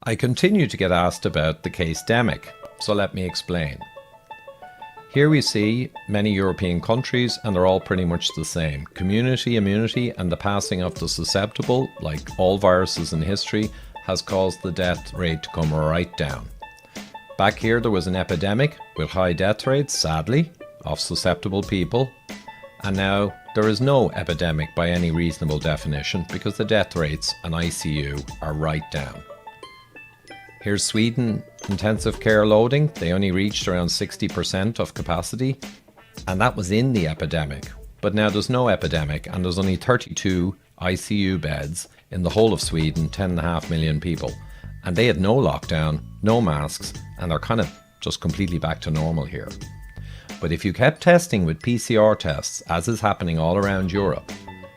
I continue to get asked about the Casedemic, so let me explain. Here we see many European countries and they're all pretty much the same. Community immunity and the passing of the susceptible, like all viruses in history, has caused the death rate to come right down. Back here there was an epidemic with high death rates, sadly, of susceptible people. And now there is no epidemic by any reasonable definition because the death rates and ICU are right down. Here's Sweden intensive care loading. They only reached around 60% of capacity, and that was in the epidemic. But now there's no epidemic and there's only 32 ICU beds in the whole of Sweden, 10.5 million people. And they had no lockdown, no masks, and they're kind of just completely back to normal here. But if you kept testing with PCR tests, as is happening all around Europe,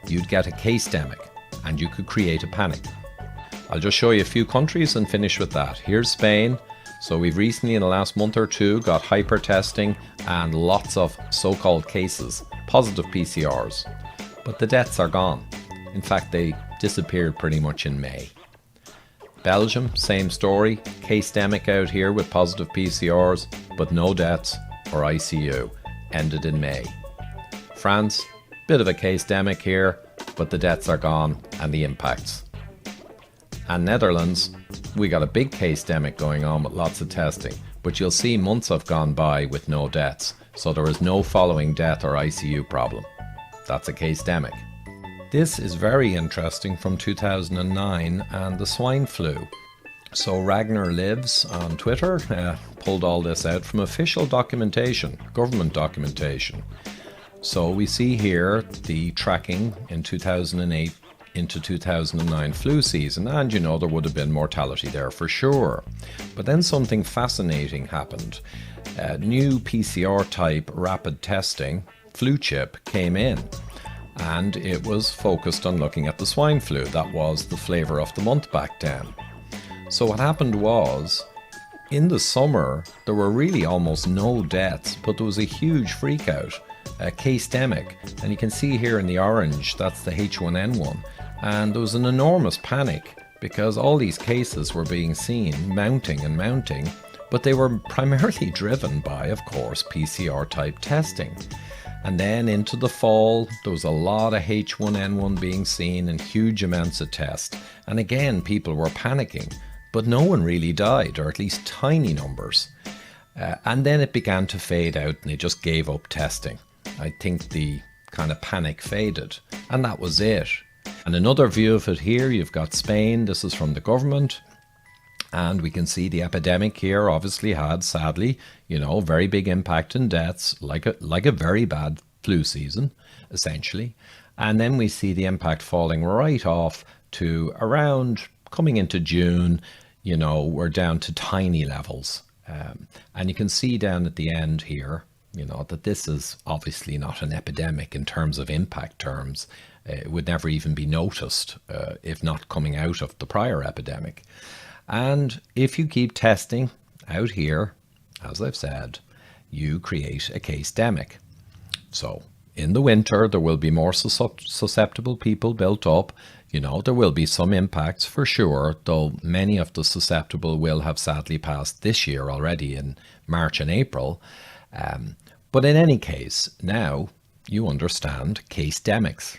you'd get a casedemic and you could create a panic. I'll just show you a few countries and finish with that. Here's Spain. So we've recently, in the last month or two, got hyper testing and lots of so-called cases, positive PCRs. But the deaths are gone. In fact, they disappeared pretty much in May. Belgium, same story. Casedemic out here with positive PCRs, but no deaths or ICU. Ended in May. France, bit of a casedemic here, but the deaths are gone and the impacts. And Netherlands, we got a big casedemic going on with lots of testing, but you'll see months have gone by with no deaths, so there is no following death or ICU problem. That's a casedemic. This is very interesting from 2009 and the swine flu. So Ragnar Lives on Twitter pulled all this out from official documentation, government documentation. So we see here the tracking in 2008 into 2009 flu season, and you know there would have been mortality there for sure. But then something fascinating happened. New PCR type rapid testing, flu chip, came in, and it was focused on looking at the swine flu. That was the flavour of the month back then. So what happened was, in the summer, there were really almost no deaths, but there was a huge freak out, a casedemic. And you can see here in the orange, that's the H1N1. And there was an enormous panic because all these cases were being seen mounting and mounting, but they were primarily driven by, of course, PCR type testing. And then into the fall, there was a lot of H1N1 being seen and huge amounts of tests. And again, people were panicking, but no one really died, or at least tiny numbers. And then it began to fade out and they just gave up testing. I think the kind of panic faded, and that was it. And another view of it here, you've got Spain. This is from the government. And we can see the epidemic here obviously had, sadly, very big impact in deaths, like a very bad flu season, essentially. And then we see the impact falling right off to around coming into June, we're down to tiny levels. And you can see down at the end here, that this is obviously not an epidemic in terms of impact terms. It would never even be noticed if not coming out of the prior epidemic. And if you keep testing out here, as I've said, you create a casedemic. So in the winter, there will be more susceptible people built up. There will be some impacts for sure, though many of the susceptible will have sadly passed this year already in March and April. But in any case, now you understand casedemics.